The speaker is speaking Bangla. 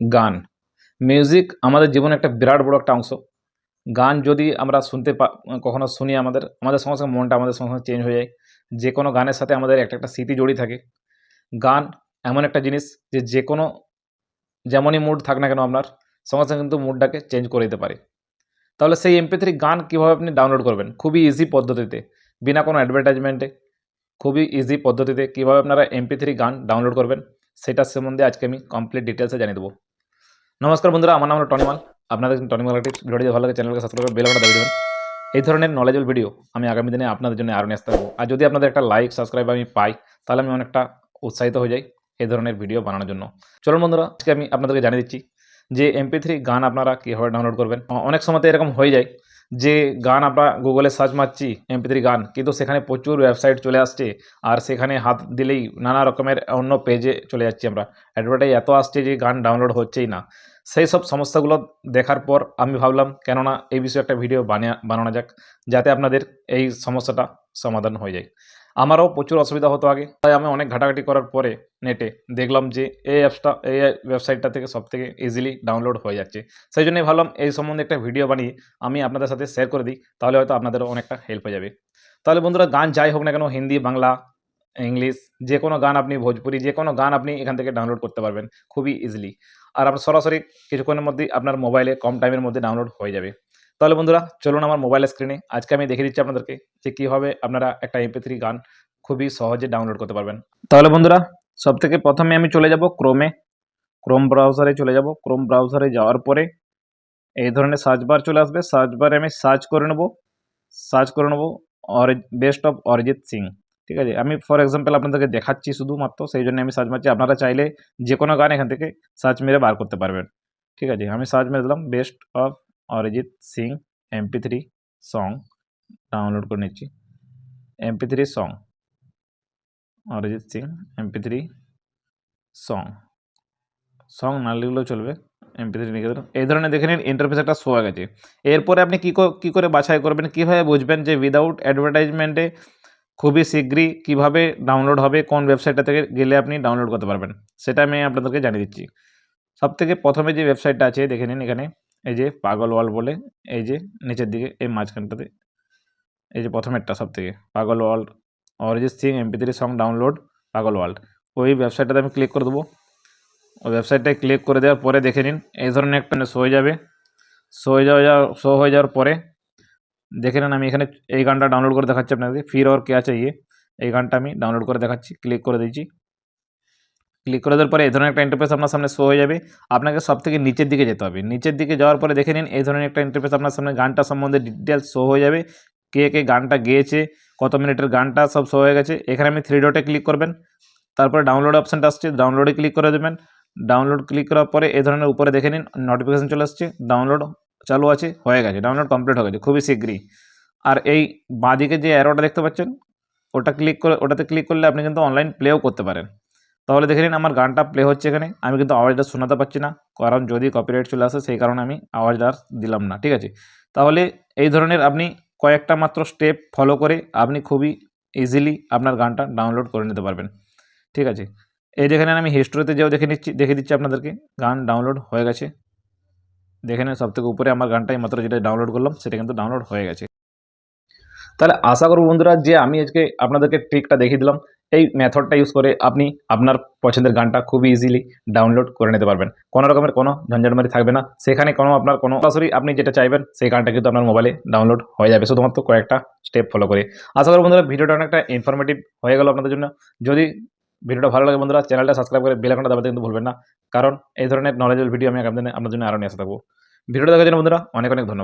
গান, মিউজিক আমাদের জীবনে একটা বিরাট বড় একটা অংশ। গান যদি আমরা কখনো শুনি আমাদের সঙ্গে, সঙ্গে মনটা আমাদের সঙ্গে, সঙ্গে চেঞ্জ হয়ে যায়। যেকোনো গানের সাথে আমাদের একটা স্মৃতি জড়িয়ে থাকে। গান এমন একটা জিনিস যে যেকোনো যেমনই মুড থাক না কেন আপনার, সঙ্গে, সঙ্গে কিন্তু মুডটাকে চেঞ্জ করে দিতে পারে। তাহলে সেই MP3 গান কিভাবে আপনি ডাউনলোড করবেন? খুবই ইজি পদ্ধতিতে, বিনা কোনো অ্যাডভার্টাইজমেন্টে, খুবই ইজি পদ্ধতিতে কিভাবে আপনারা MP3 গান ডাউনলোড করবেন, সেটার সম্বন্ধে আজকে আমি কমপ্লিট ডিটেইলসে জানিয়ে দেবো। নমস্কার বন্ধুরা, আমার নাম হলো টনি মাল। আপনাদের টনি মাল টিপস ভিডিওটি যদি ভালো লাগে চ্যানেলকে সাবস্ক্রাইব করে বেল বাটনটা দাবিয়ে দেবেন। এই ধরনের নলেজেবল ভিডিও আমি আগামী দিনে আপনাদের জন্য আরও নিয়ে আসতে পারবো। আর যদি আপনাদের একটা লাইক সাবস্ক্রাইব আমি পাই, তাহলে আমি অনেকটা উৎসাহিত হয়ে যাই এই ধরনের ভিডিও বানানোর জন্য। চলুন বন্ধুরা, আজকে আমি আপনাদেরকে জানিয়ে দিচ্ছি যে MP3 গান আপনারা কীভাবে ডাউনলোড করবেন। অনেক সময়তে এরকম হয়ে যায় যে গান আমরা গুগলে সার্চ মারছি MP3 গান, কিন্তু সেখানে প্রচুর ওয়েবসাইট চলে আসছে, আর সেখানে হাত দিলেই নানা রকমের অন্য পেজে চলে যাচ্ছি আমরা। অ্যাডভার্টাইজ এত আসছে যে গান ডাউনলোড হচ্ছেই না। সেই সব সমস্যাগুলো দেখার পর আমি ভাবলাম কেননা এই বিষয়ে একটা ভিডিও বানানো যাক, যাতে আপনাদের এই সমস্যাটা সমাধান হয়ে যায়। আমারও প্রচুর অসুবিধা হতো আগে, তাই আমি অনেক ঘাটাঘাটি করার পরে নেটে দেখলাম যে এই ওয়েবসাইটটা থেকে সবথেকে ইজিলি ডাউনলোড হয়ে যাচ্ছে। সেই জন্যই ভাবলাম এই সম্বন্ধে একটা ভিডিও বানিয়ে আমি আপনাদের সাথে শেয়ার করে দিই, তাহলে হয়তো আপনাদেরও অনেকটা হেল্প হয়ে যাবে। তাহলে বন্ধুরা, গান যাই হোক না কেন, হিন্দি, বাংলা, ইংলিশ, যে কোনো গান আপনি, ভোজপুরি, যে কোনো গান আপনি এখান থেকে ডাউনলোড করতে পারবেন খুবই ইজিলি। আর আপনার সরাসরি কিছুক্ষণের মধ্যেই আপনার মোবাইলে কম টাইমের মধ্যে ডাউনলোড হয়ে যাবে। তাহলে বন্ধুরা, চলুন আমার মোবাইল স্ক্রিনে আজকে আমি দেখিয়ে দিচ্ছি আপনাদেরকে যে কীভাবে আপনারা একটা MP3 গান খুবই সহজে ডাউনলোড করতে পারবেন। তাহলে বন্ধুরা, সবথেকে প্রথমে আমি চলে যাব ক্রোম ব্রাউজারে চলে যাব। ক্রোম ব্রাউজারে যাওয়ার পরে এই ধরনের সার্চ বার চলে আসবে। সার্চ বারে আমি সার্চ করে নেব বেস্ট অফ অরিজিৎ সিং। ঠিক আছে, আমি ফর এক্সাম্পল আপনাদেরকে দেখাচ্ছি শুধুমাত্র, সেই জন্য আমি সার্চ মারছি। আপনারা চাইলে যে কোনো গান এখান থেকে সার্চ মেরে বার করতে পারবেন। ঠিক আছে, আমি সার্চ মেরে দিলাম best of Arijit Singh MP3 song, download করে নিচ্ছি। MP3 song, Arijit Singh MP3 song না লিখলেও চলবে, MP3 লিখে দিলাম। এই ধরনের দেখে নিন ইন্টারফেস একটা শো হয়ে গেছে। এরপরে আপনি কী করে বাছাই করবেন, কীভাবে বুঝবেন যে উইদাউট অ্যাডভার্টাইজমেন্টে খুবই শীঘ্রই কীভাবে ডাউনলোড হবে, কোন ওয়েবসাইটটা থেকে গেলে আপনি ডাউনলোড করতে পারবেন, সেটা আমি আপনাদেরকে জানিয়ে দিচ্ছি। সবথেকে প্রথমে যে ওয়েবসাইটটা আছে দেখে নিন, এখানে এই যে পাগল ওয়ার্ল্ড বলে, এই যে নিচের দিকে এই মাঝখানটাতে এই যে প্রথমেরটা সবথেকে পাগল world, Arijit Singh MP3 song download পাগল ওয়ার্ল্ড, ওই ওয়েবসাইটটাতে আমি ক্লিক করে দেবো। ওই ওয়েবসাইটটায় ক্লিক করে দেওয়ার পরে দেখে নিন এই ধরনের একটা শো হয়ে যাবে। শো হয়ে যাওয়ার পরে দেখে নিন আমি এখানে এই গানটা ডাউনলোড করে দেখাচ্ছি আপনাদের, ফির ওর क्या चाहिए, এই গানটা আমি ডাউনলোড করে দেখাচ্ছি। ক্লিক করে দিয়েছি। ক্লিক করে দেওয়ার পরে এই ধরনের একটা ইন্টারফেস আপনার সামনে শো হয়ে যাবে। আপনাকে সবথেকে নিচের দিকে যেতে হবে। নিচের দিকে যাওয়ার পরে দেখে নিন এই ধরনের একটা ইন্টারফেস আপনার সামনে, গানটা সম্বন্ধে ডিটেলস শো হয়ে যাবে, কে গানটা গেয়েছে, কত মিনিটের গানটা, সব শো হয়ে গেছে। এখানে আমি 3 ডটে ক্লিক করবেন, তারপরে ডাউনলোড অপশানটা আসছে, ডাউনলোডে ক্লিক করে দেবেন। ডাউনলোড ক্লিক করার পরে এই ধরনের উপরে দেখে নিন নোটিফিকেশান চলে আসছে, ডাউনলোড চালু আছে, হয়ে গেছে, ডাউনলোড কমপ্লিট হয়ে গেছে খুবই শীঘ্রই। আর এই বাঁদিকে যে অ্যারোটা দেখতে পাচ্ছেন, ওটাতে ক্লিক করলে আপনি কিন্তু অনলাইন প্লেও করতে পারেন। তাহলে দেখে নিন আমার গানটা প্লে হচ্ছে এখানে, আমি কিন্তু আওয়াজটা শোনাতে পারছি না, কারণ যদি কপিরাইট চলে আসে সেই কারণে আমি আওয়াজটা আর দিলাম না। ঠিক আছে, তাহলে এই ধরনের আপনি কয়েকটা মাত্র স্টেপ ফলো করে আপনি খুবই ইজিলি আপনার গানটা ডাউনলোড করে নিতে পারবেন। ঠিক আছে, এই দেখে নেন আমি হিস্টোরিতে যেও দেখে দিচ্ছি আপনাদেরকে, গান ডাউনলোড হয়ে গেছে। দেখে নেন সবথেকে উপরে আমার গানটাই মাত্র যেটা ডাউনলোড করলাম সেটা কিন্তু ডাউনলোড হয়ে গেছে। তাহলে আশা করব বন্ধুরা যে আমি আজকে আপনাদেরকে ট্রিকটা দেখিয়ে দিলাম, এই মেথডটা ইউজ করে আপনি আপনার পছন্দের গানটা খুবই ইজিলি ডাউনলোড করে নিতে পারবেন। কোনো রকমের কোনো ঝঞ্ঝাটমারি থাকবে না, সেখানে আপনার সরাসরি আপনি যেটা চাইবেন সেই গানটা কিন্তু আপনার মোবাইলে ডাউনলোড হয়ে যাবে শুধুমাত্র কয়েকটা স্টেপ ফলো করে। আশা করি বন্ধুরা ভিডিওটা অনেকটা ইনফরমেটিভ হয়ে গেল আপনাদের জন্য। যদি ভিডিওটা ভালো লাগে বন্ধুরা, চ্যানেলটা সাবস্ক্রাইব করে বেল আইকনটা দাবাতে কিন্তু ভুলবেন না, কারণ এই ধরনের নলেজেবল ভিডিও আমি আপনার জন্য আরও নিয়ে আসতে থাকবো। ভিডিওটা দেখার জন্য বন্ধুরা অনেক অনেক ধন্যবাদ।